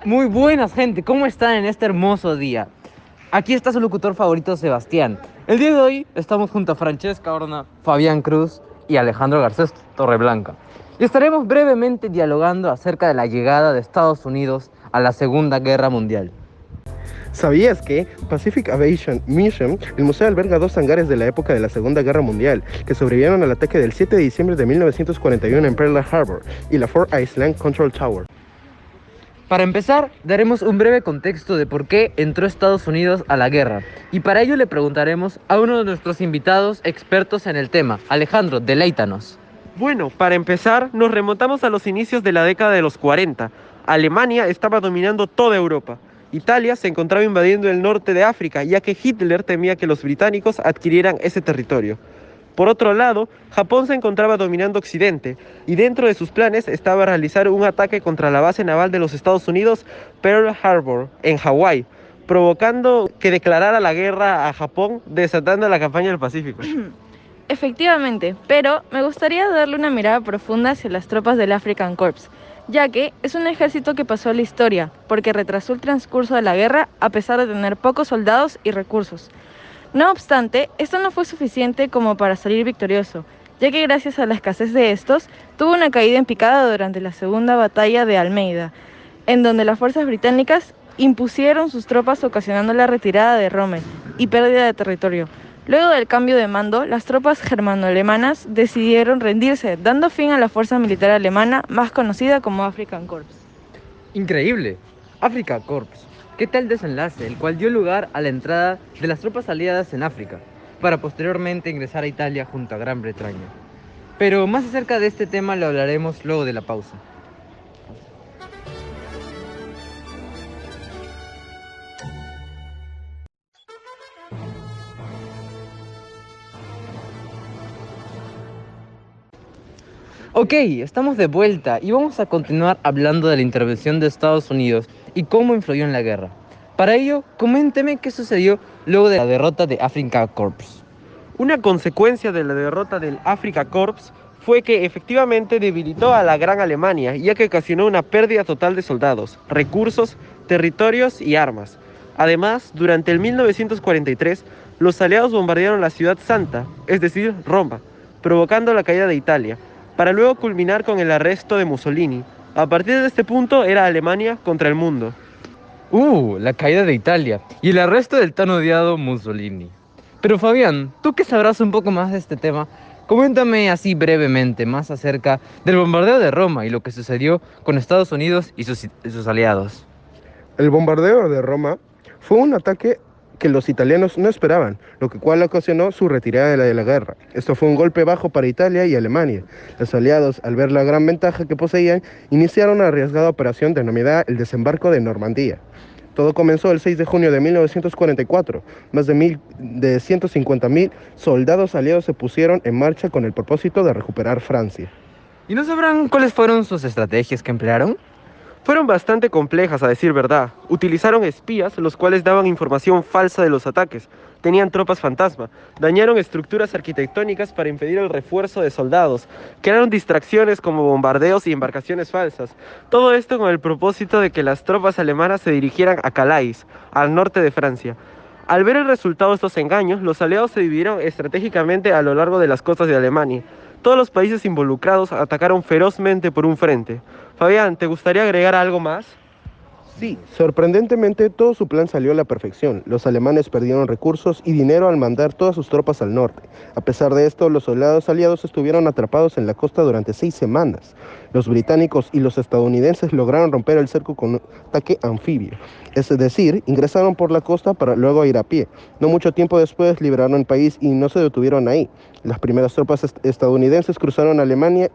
Muy buenas, gente, ¿cómo están en este hermoso día? Aquí está su locutor favorito, Sebastián. El día de hoy estamos junto a Francesca Horna, Fabián Cruz y Alejandro Garcés Torreblanca. Y estaremos brevemente dialogando acerca de la llegada de Estados Unidos a la Segunda Guerra Mundial. ¿Sabías que Pacific Aviation Museum, el museo alberga dos hangares de la época de la Segunda Guerra Mundial, que sobrevivieron al ataque del 7 de diciembre de 1941 en Pearl Harbor, y la Fort Island Control Tower? Para empezar, daremos un breve contexto de por qué entró Estados Unidos a la guerra. Y para ello le preguntaremos a uno de nuestros invitados expertos en el tema. Alejandro, deleítanos. Bueno, para empezar, nos remontamos a los inicios de la década de los 40. Alemania estaba dominando toda Europa. Italia se encontraba invadiendo el norte de África, ya que Hitler temía que los británicos adquirieran ese territorio. Por otro lado, Japón se encontraba dominando Occidente, y dentro de sus planes estaba realizar un ataque contra la base naval de los Estados Unidos, Pearl Harbor, en Hawái, provocando que declarara la guerra a Japón, desatando la campaña del Pacífico. Efectivamente, pero me gustaría darle una mirada profunda hacia las tropas del African Corps, ya que es un ejército que pasó a la historia, porque retrasó el transcurso de la guerra a pesar de tener pocos soldados y recursos. No obstante, esto no fue suficiente como para salir victorioso, ya que gracias a la escasez de estos, tuvo una caída en picada durante la segunda batalla de Almeida, en donde las fuerzas británicas impusieron sus tropas ocasionando la retirada de Rommel y pérdida de territorio. Luego del cambio de mando, las tropas germano-alemanas decidieron rendirse, dando fin a la fuerza militar alemana más conocida como African Corps. Increíble. Africa Corps. ¿Qué tal desenlace? El cual dio lugar a la entrada de las tropas aliadas en África, para posteriormente ingresar a Italia junto a Gran Bretaña. Pero más acerca de este tema lo hablaremos luego de la pausa. Ok, estamos de vuelta y vamos a continuar hablando de la intervención de Estados Unidos y cómo influyó en la guerra. Para ello, coménteme qué sucedió luego de la derrota de Africa Corps. Una consecuencia de la derrota del Africa Corps fue que efectivamente debilitó a la Gran Alemania, ya que ocasionó una pérdida total de soldados, recursos, territorios y armas. Además, durante el 1943, los aliados bombardearon la ciudad santa, es decir, Roma, provocando la caída de Italia, para luego culminar con el arresto de Mussolini. A partir de este punto era Alemania contra el mundo. La caída de Italia y el arresto del tan odiado Mussolini. Pero Fabián, tú que sabrás un poco más de este tema, coméntame así brevemente más acerca del bombardeo de Roma y lo que sucedió con Estados Unidos y sus aliados. El bombardeo de Roma fue un ataque que los italianos no esperaban, lo cual ocasionó su retirada de la guerra. Esto fue un golpe bajo para Italia y Alemania. Los aliados, al ver la gran ventaja que poseían, iniciaron una arriesgada operación denominada el desembarco de Normandía. Todo comenzó el 6 de junio de 1944. Más de 150.000 soldados aliados se pusieron en marcha con el propósito de recuperar Francia. ¿Y no sabrán cuáles fueron sus estrategias que emplearon? Fueron bastante complejas, a decir verdad. Utilizaron espías, los cuales daban información falsa de los ataques. Tenían tropas fantasma. Dañaron estructuras arquitectónicas para impedir el refuerzo de soldados. Crearon distracciones como bombardeos y embarcaciones falsas. Todo esto con el propósito de que las tropas alemanas se dirigieran a Calais, al norte de Francia. Al ver el resultado de estos engaños, los aliados se dividieron estratégicamente a lo largo de las costas de Alemania. Todos los países involucrados atacaron ferozmente por un frente. Fabián, ¿te gustaría agregar algo más? Sí, sorprendentemente todo su plan salió a la perfección. Los alemanes perdieron recursos y dinero al mandar todas sus tropas al norte. A pesar de esto, los soldados aliados estuvieron atrapados en la costa durante 6 semanas. Los británicos y los estadounidenses lograron romper el cerco con un ataque anfibio. Es decir, ingresaron por la costa para luego ir a pie. No mucho tiempo después liberaron el país y no se detuvieron ahí. Las primeras tropas estadounidenses cruzaron Alemania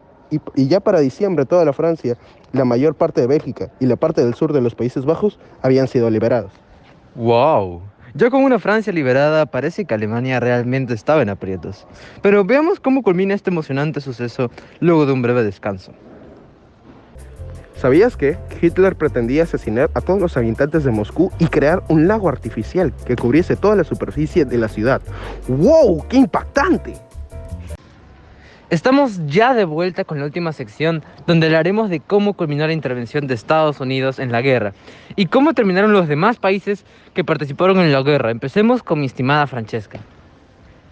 y ya para diciembre toda la Francia, la mayor parte de Bélgica y la parte del sur de los Países Bajos habían sido liberados. ¡Wow! Ya con una Francia liberada, parece que Alemania realmente estaba en aprietos. Pero veamos cómo culmina este emocionante suceso luego de un breve descanso. ¿Sabías que Hitler pretendía asesinar a todos los habitantes de Moscú y crear un lago artificial que cubriese toda la superficie de la ciudad? ¡Wow! ¡Qué impactante! Estamos ya de vuelta con la última sección, donde hablaremos de cómo culminó la intervención de Estados Unidos en la guerra y cómo terminaron los demás países que participaron en la guerra. Empecemos con mi estimada Francesca.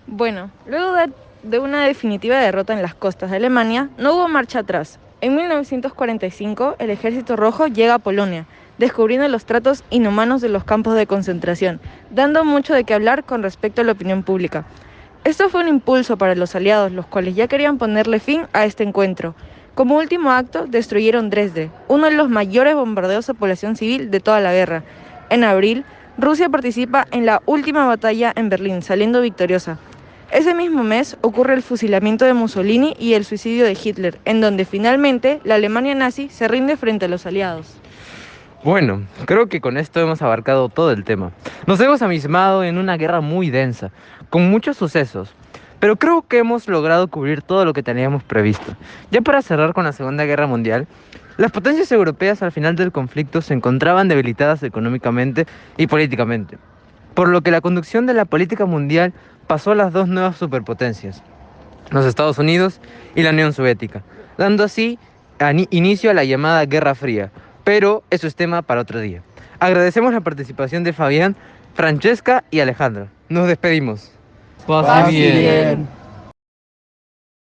Bueno, luego de una definitiva derrota en las costas de Alemania, no hubo marcha atrás. En 1945, el Ejército Rojo llega a Polonia, descubriendo los tratos inhumanos de los campos de concentración, dando mucho de qué hablar con respecto a la opinión pública. Esto fue un impulso para los aliados, los cuales ya querían ponerle fin a este encuentro. Como último acto, destruyeron Dresde, uno de los mayores bombardeos a población civil de toda la guerra. En abril, Rusia participa en la última batalla en Berlín, saliendo victoriosa. Ese mismo mes ocurre el fusilamiento de Mussolini y el suicidio de Hitler, en donde finalmente la Alemania nazi se rinde frente a los aliados. Bueno, creo que con esto hemos abarcado todo el tema. Nos hemos amismado en una guerra muy densa, con muchos sucesos, pero creo que hemos logrado cubrir todo lo que teníamos previsto. Ya para cerrar con la Segunda Guerra Mundial, las potencias europeas al final del conflicto se encontraban debilitadas económicamente y políticamente, por lo que la conducción de la política mundial pasó a las dos nuevas superpotencias, los Estados Unidos y la Unión Soviética, dando así inicio a la llamada Guerra Fría, pero eso es tema para otro día. Agradecemos la participación de Fabián, Francesca y Alejandra. Nos despedimos. Pase bien.